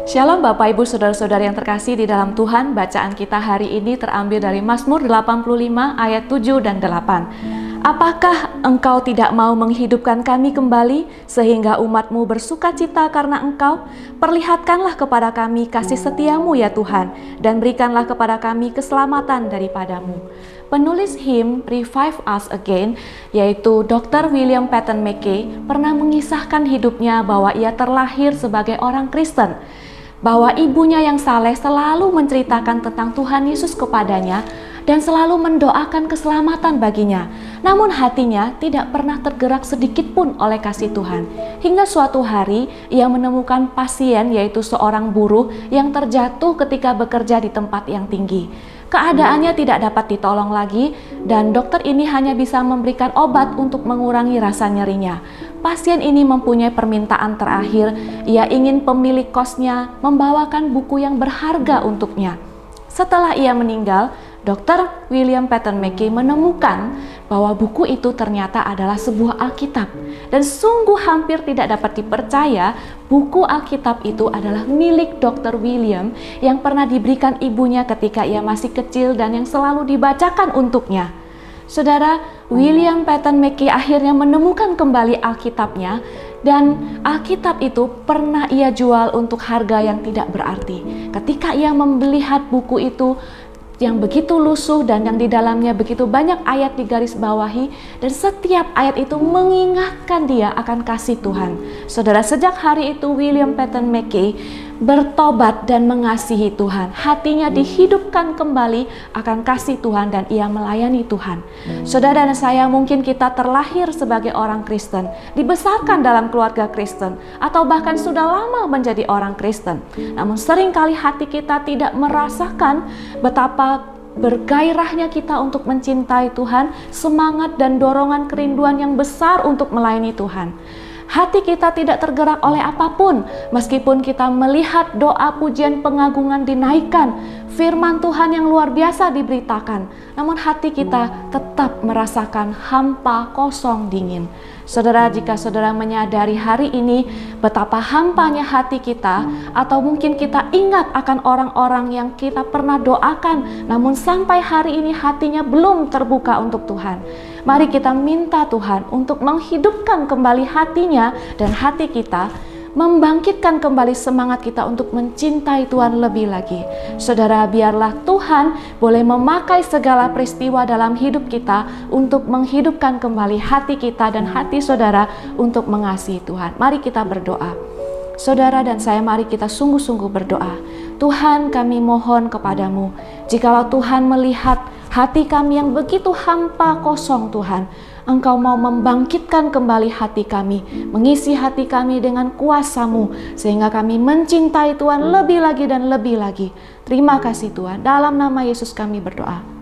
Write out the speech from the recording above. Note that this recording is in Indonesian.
Shalom Bapak Ibu Saudara-saudara yang terkasih di dalam Tuhan. Bacaan kita hari ini terambil dari Mazmur 85 ayat 7 dan 8. Apakah engkau tidak mau menghidupkan kami kembali sehingga umatmu bersukacita karena engkau? Perlihatkanlah kepada kami kasih setiamu ya Tuhan, dan berikanlah kepada kami keselamatan daripadamu. Penulis him Revive Us Again, yaitu Dr. William Paton McKay, pernah mengisahkan hidupnya bahwa ia terlahir sebagai orang Kristen, bahwa ibunya yang saleh selalu menceritakan tentang Tuhan Yesus kepadanya dan selalu mendoakan keselamatan baginya. Namun hatinya tidak pernah tergerak sedikit pun oleh kasih Tuhan. Hingga suatu hari ia menemukan pasien, yaitu seorang buruh yang terjatuh ketika bekerja di tempat yang tinggi. Keadaannya tidak dapat ditolong lagi dan dokter ini hanya bisa memberikan obat untuk mengurangi rasa nyerinya. Pasien ini mempunyai permintaan terakhir. Ia ingin pemilik kosnya membawakan buku yang berharga untuknya. Setelah ia meninggal, Dr. William Paton McKay menemukan bahwa buku itu ternyata adalah sebuah Alkitab. Dan sungguh hampir tidak dapat dipercaya, buku Alkitab itu adalah milik Dr. William yang pernah diberikan ibunya ketika ia masih kecil dan yang selalu dibacakan untuknya. Saudara, William Paton McKay akhirnya menemukan kembali Alkitabnya, dan Alkitab itu pernah ia jual untuk harga yang tidak berarti. Ketika ia melihat buku itu yang begitu lusuh dan yang di dalamnya begitu banyak ayat digaris bawahi, dan setiap ayat itu mengingatkan dia akan kasih Tuhan. Saudara, sejak hari itu William Paton McKay bertobat dan mengasihi Tuhan. Hatinya dihidupkan kembali akan kasih Tuhan dan ia melayani Tuhan. Saudara dan saya, mungkin kita terlahir sebagai orang Kristen, dibesarkan dalam keluarga Kristen, atau bahkan sudah lama menjadi orang Kristen. Namun seringkali hati kita tidak merasakan betapa bergairahnya kita untuk mencintai Tuhan, semangat dan dorongan kerinduan yang besar untuk melayani Tuhan. Hati kita tidak tergerak oleh apapun, meskipun kita melihat doa pujian pengagungan dinaikkan, firman Tuhan yang luar biasa diberitakan, namun hati kita tetap merasakan hampa, kosong, dingin. Saudara, jika saudara menyadari hari ini betapa hampanya hati kita, atau mungkin kita ingat akan orang-orang yang kita pernah doakan, namun sampai hari ini hatinya belum terbuka untuk Tuhan, mari kita minta Tuhan untuk menghidupkan kembali hatinya dan hati kita, membangkitkan kembali semangat kita untuk mencintai Tuhan lebih lagi. Saudara, biarlah Tuhan boleh memakai segala peristiwa dalam hidup kita untuk menghidupkan kembali hati kita dan hati saudara untuk mengasihi Tuhan. Mari kita berdoa. Saudara dan saya, mari kita sungguh-sungguh berdoa. Tuhan, kami mohon kepadamu, jikalau Tuhan melihat hati kami yang begitu hampa, kosong, Tuhan, Engkau mau membangkitkan kembali hati kami, mengisi hati kami dengan kuasa-Mu, sehingga kami mencintai Tuhan lebih lagi dan lebih lagi. Terima kasih Tuhan, dalam nama Yesus kami berdoa.